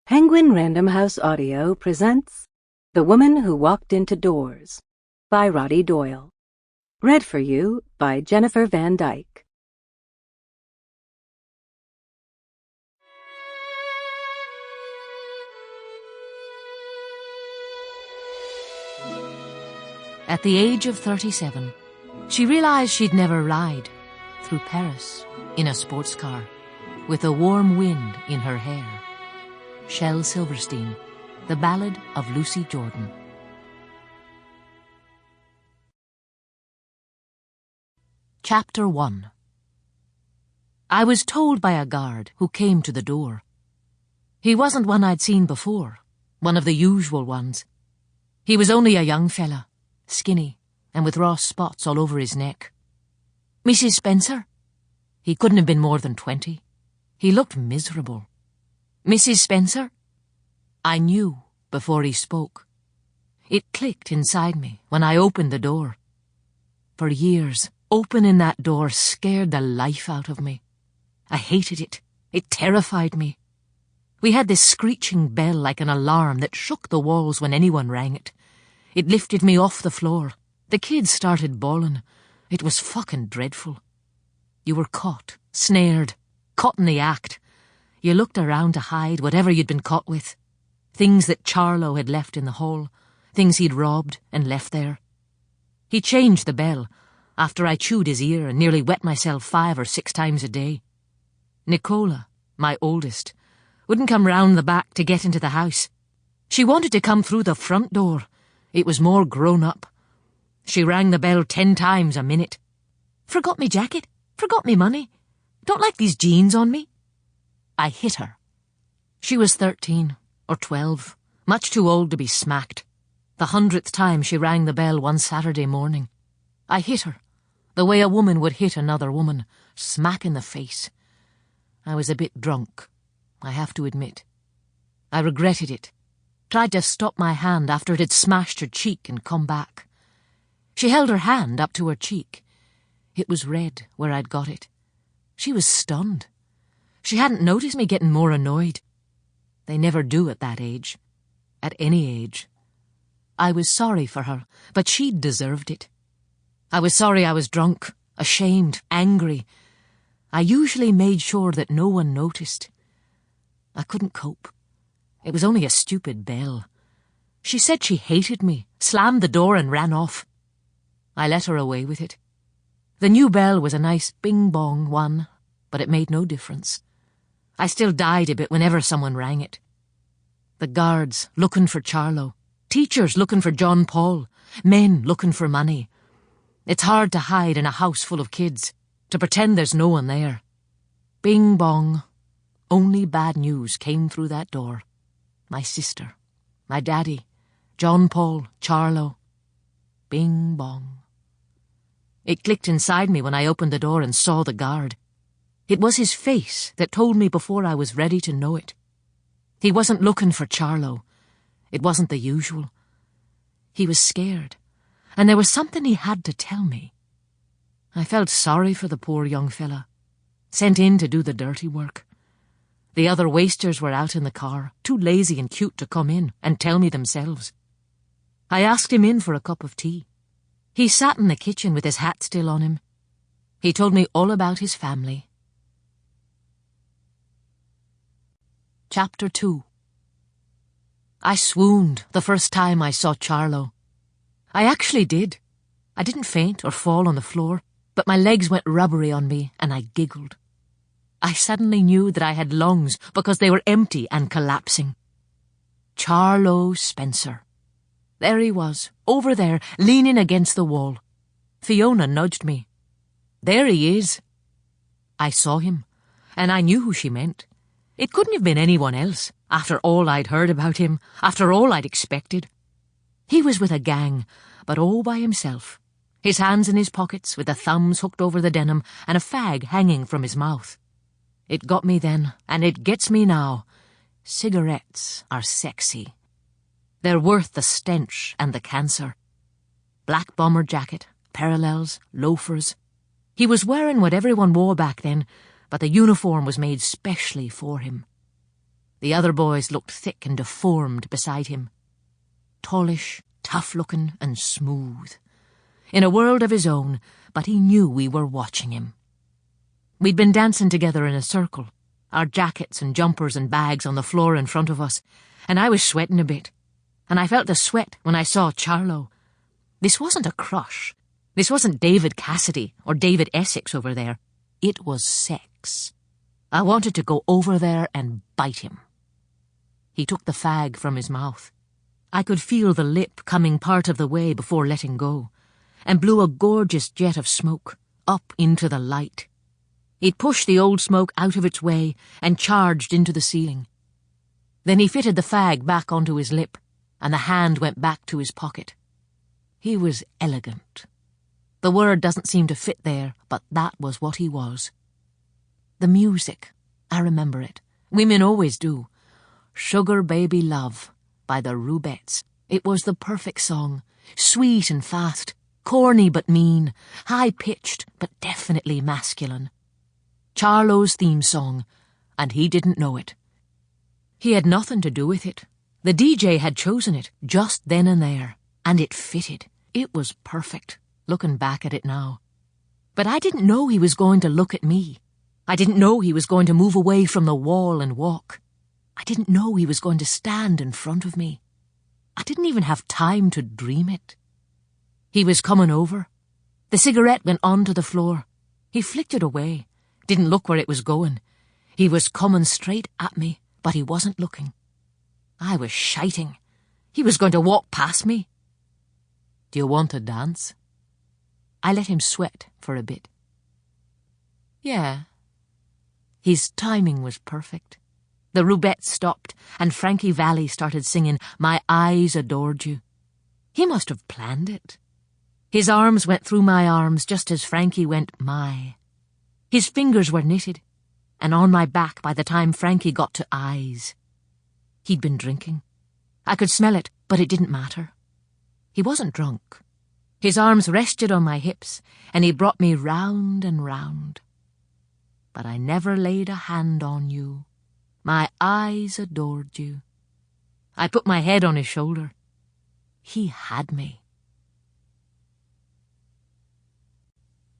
Penguin Random House Audio presents The Woman Who Walked Into Doors by Roddy Doyle. Read for you by Jennifer Van Dyke. At the age of 37, she realized she'd never ride through Paris in a sports car with a warm wind in her hair. Shel Silverstein, The Ballad of Lucy Jordan. Chapter 1. I was told by a guard who came to the door. He wasn't one I'd seen before, one of the usual ones. He was only a young fella, skinny and with raw spots all over his neck. Mrs. Spencer? He couldn't have been more than 20. He looked miserable. Mrs. Spencer? I knew before he spoke. It clicked inside me when I opened the door. For years, opening that door scared the life out of me. I hated it. It terrified me. We had this screeching bell like an alarm that shook the walls when anyone rang it. It lifted me off the floor. The kids started bawling. It was fucking dreadful. You were caught, snared, caught in the act. You looked around to hide whatever you'd been caught with. Things that Charlo had left in the hall, things he'd robbed and left there. He changed the bell after I chewed his ear and nearly wet myself 5 or 6 times a day. Nicola, my oldest, wouldn't come round the back to get into the house. She wanted to come through the front door. It was more grown up. She rang the bell 10 times a minute. Forgot me jacket, forgot me money. Don't like these jeans on me. I hit her. She was 13 or 12, much too old to be smacked. The 100th time she rang the bell one Saturday morning. I hit her, the way a woman would hit another woman, smack in the face. I was a bit drunk, I have to admit. I regretted it. Tried to stop my hand after it had smashed her cheek and come back. She held her hand up to her cheek. It was red where I'd got it. She was stunned. She hadn't noticed me getting more annoyed. They never do at that age. At any age. I was sorry for her, but she'd deserved it. I was sorry I was drunk, ashamed, angry. I usually made sure that no one noticed. I couldn't cope. It was only a stupid bell. She said she hated me, slammed the door and ran off. I let her away with it. The new bell was a nice bing-bong one, but it made no difference. I still died a bit whenever someone rang it. The guards looking for Charlo, teachers looking for John Paul, men looking for money. It's hard to hide in a house full of kids, to pretend there's no one there. Bing-bong. Only bad news came through that door. My sister, my daddy, John Paul, Charlo. Bing-bong. It clicked inside me when I opened the door and saw the guard. It was his face that told me before I was ready to know it. He wasn't looking for Charlo. It wasn't the usual. He was scared, and there was something he had to tell me. I felt sorry for the poor young fella, sent in to do the dirty work. The other wasters were out in the car, too lazy and cute to come in and tell me themselves. I asked him in for a cup of tea. He sat in the kitchen with his hat still on him. He told me all about his family. Chapter 2. I swooned the first time I saw Charlo. I actually did. I didn't faint or fall on the floor, but my legs went rubbery on me and I giggled. I suddenly knew that I had lungs because they were empty and collapsing. Charlo Spencer. There he was, over there, leaning against the wall. Fiona nudged me. There he is. I saw him, and I knew who she meant. It couldn't have been anyone else, after all I'd heard about him, after all I'd expected. He was with a gang, but all by himself, his hands in his pockets with the thumbs hooked over the denim and a fag hanging from his mouth. It got me then, and it gets me now. Cigarettes are sexy. They're worth the stench and the cancer. Black bomber jacket, parallels, loafers. He was wearing what everyone wore back then, but the uniform was made specially for him. The other boys looked thick and deformed beside him. Tallish, tough-looking and smooth. In a world of his own, but he knew we were watching him. We'd been dancing together in a circle, our jackets and jumpers and bags on the floor in front of us, and I was sweating a bit. And I felt a sweat when I saw Charlo. This wasn't a crush. This wasn't David Cassidy or David Essex over there. It was sex. I wanted to go over there and bite him. He took the fag from his mouth. I could feel the lip coming part of the way before letting go, and blew a gorgeous jet of smoke up into the light. He'd pushed the old smoke out of its way and charged into the ceiling. Then he fitted the fag back onto his lip, and the hand went back to his pocket. He was elegant. The word doesn't seem to fit there, but that was what he was. The music, I remember it. Women always do. Sugar Baby Love by the Rubettes. It was the perfect song, sweet and fast, corny but mean, high-pitched but definitely masculine. Charlo's theme song, and he didn't know it. He had nothing to do with it. The DJ had chosen it just then and there, and it fitted. It was perfect, looking back at it now. But I didn't know he was going to look at me. I didn't know he was going to move away from the wall and walk. I didn't know he was going to stand in front of me. I didn't even have time to dream it. He was coming over. The cigarette went onto the floor. He flicked it away, didn't look where it was going. He was coming straight at me, but he wasn't looking. I was shiting. He was going to walk past me. Do you want to dance? I let him sweat for a bit. Yeah. His timing was perfect. The Rubettes stopped, and Frankie Valli started singing My Eyes Adored You. He must have planned it. His arms went through my arms just as Frankie went my. His fingers were knitted, and on my back by the time Frankie got to eyes. He'd been drinking. I could smell it, but it didn't matter. He wasn't drunk. His arms rested on my hips, and he brought me round and round. But I never laid a hand on you. My eyes adored you. I put my head on his shoulder. He had me.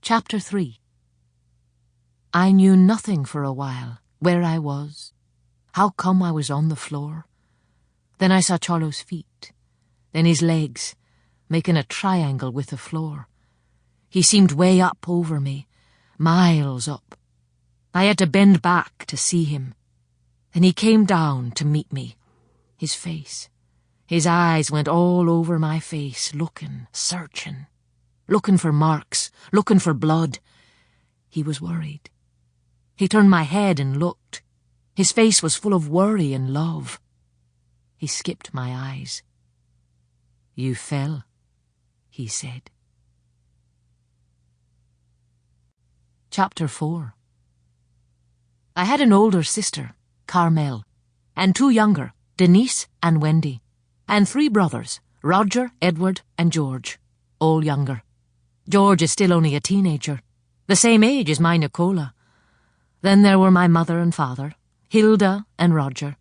Chapter 3. I knew nothing for a while, where I was, how come I was on the floor. Then I saw Charlo's feet, then his legs, making a triangle with the floor. He seemed way up over me, miles up. I had to bend back to see him. Then he came down to meet me, his face. His eyes went all over my face, looking, searching, looking for marks, looking for blood. He was worried. He turned my head and looked. His face was full of worry and love. He skipped my eyes. You fell, he said. Chapter 4. I had an older sister, Carmel, and 2 younger, Denise and Wendy, and 3 brothers, Roger, Edward, and George, all younger. George is still only a teenager, the same age as my Nicola. Then there were my mother and father, Hilda and Roger,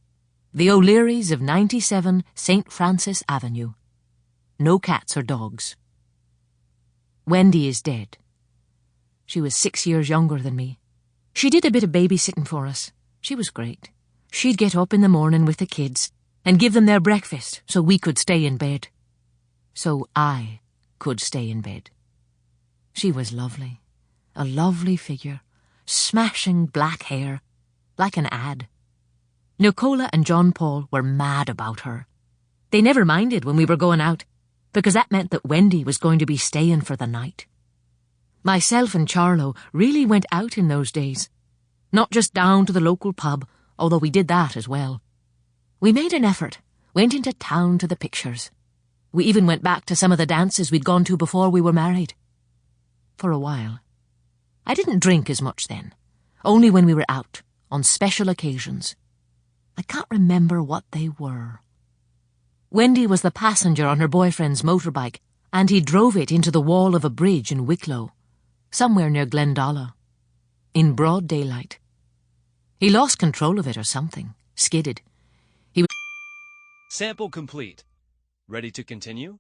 the O'Learys of 97 St. Francis Avenue. No cats or dogs. Wendy is dead. She was 6 years younger than me. She did a bit of babysitting for us. She was great. She'd get up in the morning with the kids and give them their breakfast so we could stay in bed. So I could stay in bed. She was lovely. A lovely figure. Smashing black hair. Like an ad. Nicola and John Paul were mad about her. They never minded when we were going out, because that meant that Wendy was going to be staying for the night. Myself and Charlo really went out in those days. Not just down to the local pub, although we did that as well. We made an effort, went into town to the pictures. We even went back to some of the dances we'd gone to before we were married. For a while. I didn't drink as much then, only when we were out, on special occasions. I can't remember what they were. Wendy was the passenger on her boyfriend's motorbike, and he drove it into the wall of a bridge in Wicklow, somewhere near Glendalough, in broad daylight. He lost control of it or something, skidded, Sample complete. Ready to continue?